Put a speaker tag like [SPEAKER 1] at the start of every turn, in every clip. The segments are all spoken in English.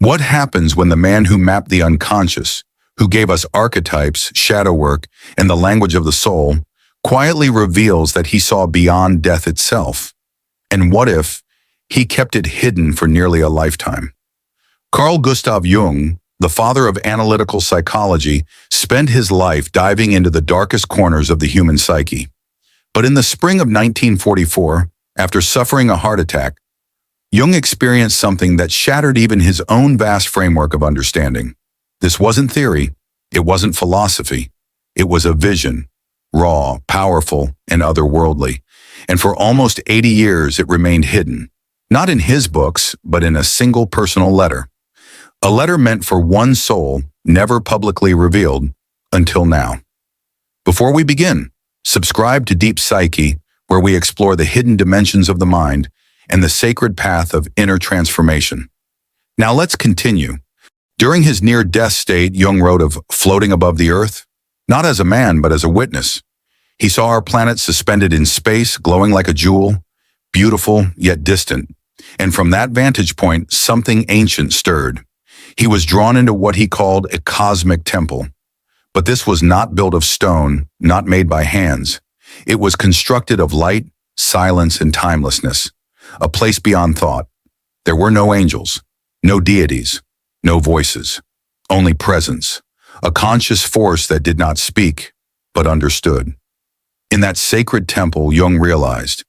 [SPEAKER 1] What happens when the man who mapped the unconscious, who gave us archetypes, shadow work, and the language of the soul, quietly reveals that he saw beyond death itself? And what if he kept it hidden for nearly a lifetime? Carl Gustav Jung, the father of analytical psychology, spent his life diving into the darkest corners of the human psyche. But in the spring of 1944, after suffering a heart attack, Jung experienced something that shattered even his own vast framework of understanding. This wasn't theory, it wasn't philosophy, it was a vision, raw, powerful, and otherworldly. And for almost 80 years it remained hidden, not in his books, but in a single personal letter. A letter meant for one soul, never publicly revealed, until now. Before we begin, subscribe to Deep Psyche, where we explore the hidden dimensions of the mind and the sacred path of inner transformation. Now let's continue. During his near-death state, Jung wrote of floating above the earth, not as a man, but as a witness. He saw our planet suspended in space, glowing like a jewel, beautiful yet distant. And from that vantage point, something ancient stirred. He was drawn into what he called a cosmic temple. But this was not built of stone, not made by hands. It was constructed of light, silence, and timelessness, a place beyond thought. There were no angels, no deities, no voices, only presence, a conscious force that did not speak, but understood. In that sacred temple, Jung realized,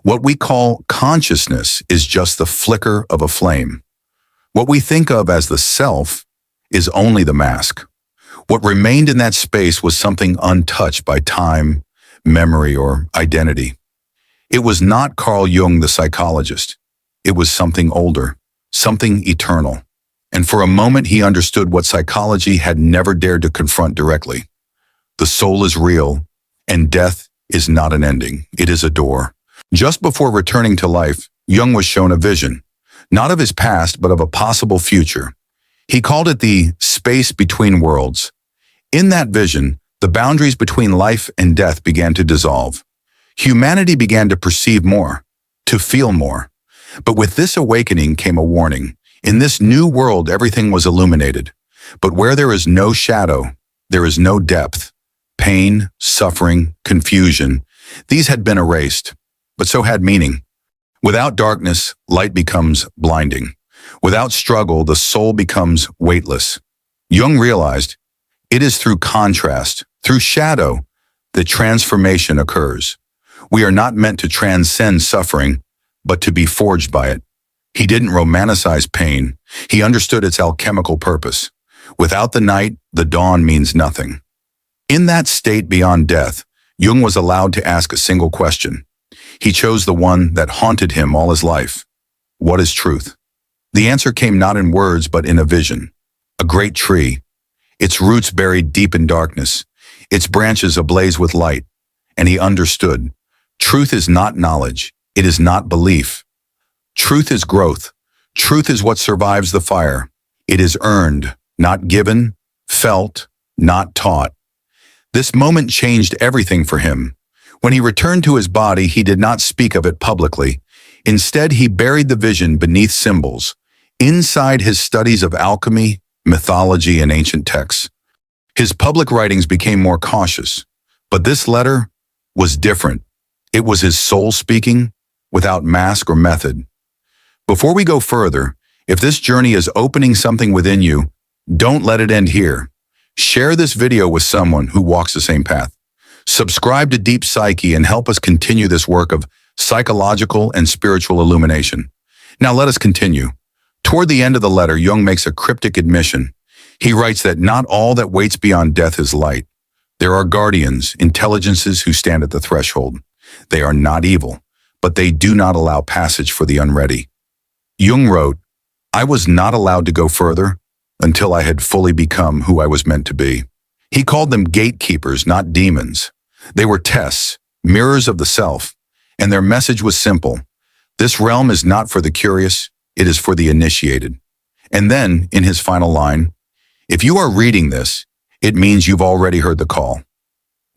[SPEAKER 1] what we call consciousness is just the flicker of a flame. What we think of as the self is only the mask. What remained in that space was something untouched by time, memory, or identity. It was not Carl Jung, the psychologist. It was something older, something eternal. And for a moment, he understood what psychology had never dared to confront directly. The soul is real, and death is not an ending. It is a door. Just before returning to life, Jung was shown a vision, not of his past, but of a possible future. He called it the space between worlds. In that vision, the boundaries between life and death began to dissolve. Humanity began to perceive more, to feel more. But with this awakening came a warning. In this new world, everything was illuminated. But where there is no shadow, there is no depth. Pain, suffering, confusion, these had been erased, but so had meaning. Without darkness, light becomes blinding. Without struggle, the soul becomes weightless. Jung realized it is through contrast, through shadow, that transformation occurs. We are not meant to transcend suffering, but to be forged by it. He didn't romanticize pain. He understood its alchemical purpose. Without the night, the dawn means nothing. In that state beyond death, Jung was allowed to ask a single question. He chose the one that haunted him all his life. What is truth? The answer came not in words, but in a vision. A great tree, its roots buried deep in darkness, its branches ablaze with light. And he understood. Truth is not knowledge. It is not belief. Truth is growth. Truth is what survives the fire. It is earned, not given, felt, not taught. This moment changed everything for him. When he returned to his body, he did not speak of it publicly. Instead, he buried the vision beneath symbols, inside his studies of alchemy, mythology, and ancient texts. His public writings became more cautious, but this letter was different. It was his soul speaking, without mask or method. Before we go further, if this journey is opening something within you, don't let it end here. Share this video with someone who walks the same path. Subscribe to Deep Psyche and help us continue this work of psychological and spiritual illumination. Now let us continue. Toward the end of the letter, Jung makes a cryptic admission. He writes that not all that waits beyond death is light. There are guardians, intelligences who stand at the threshold. They are not evil, but they do not allow passage for the unready. Jung wrote, I was not allowed to go further until I had fully become who I was meant to be. He called them gatekeepers, not demons. They were tests, mirrors of the self, and their message was simple. This realm is not for the curious, it is for the initiated. And then, in his final line, if you are reading this, it means you've already heard the call.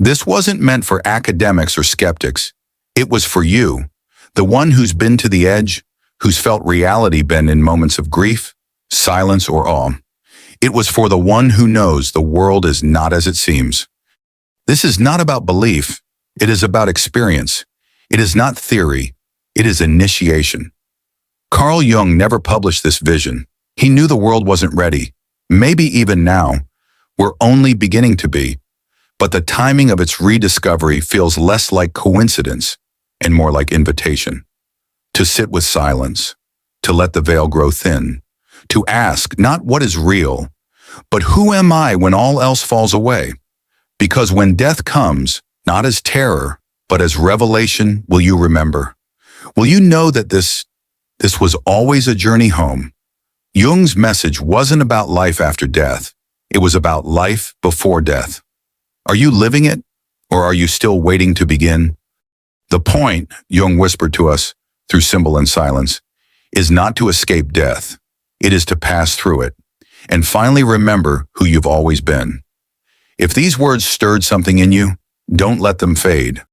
[SPEAKER 1] This wasn't meant for academics or skeptics. It was for you, the one who's been to the edge, who's felt reality bend in moments of grief, silence, or awe. It was for the one who knows the world is not as it seems. This is not about belief. It is about experience. It is not theory. It is initiation. Carl Jung never published this vision. He knew the world wasn't ready. Maybe even now, we're only beginning to be. But the timing of its rediscovery feels less like coincidence and more like invitation. To sit with silence, to let the veil grow thin, to ask not what is real, but who am I when all else falls away? Because when death comes, not as terror, but as revelation, will you remember? Will you know that this was always a journey home? Jung's message wasn't about life after death. It was about life before death. Are you living it, or are you still waiting to begin? The point, Jung whispered to us through symbol and silence, is not to escape death. It is to pass through it and finally remember who you've always been. If these words stirred something in you, don't let them fade.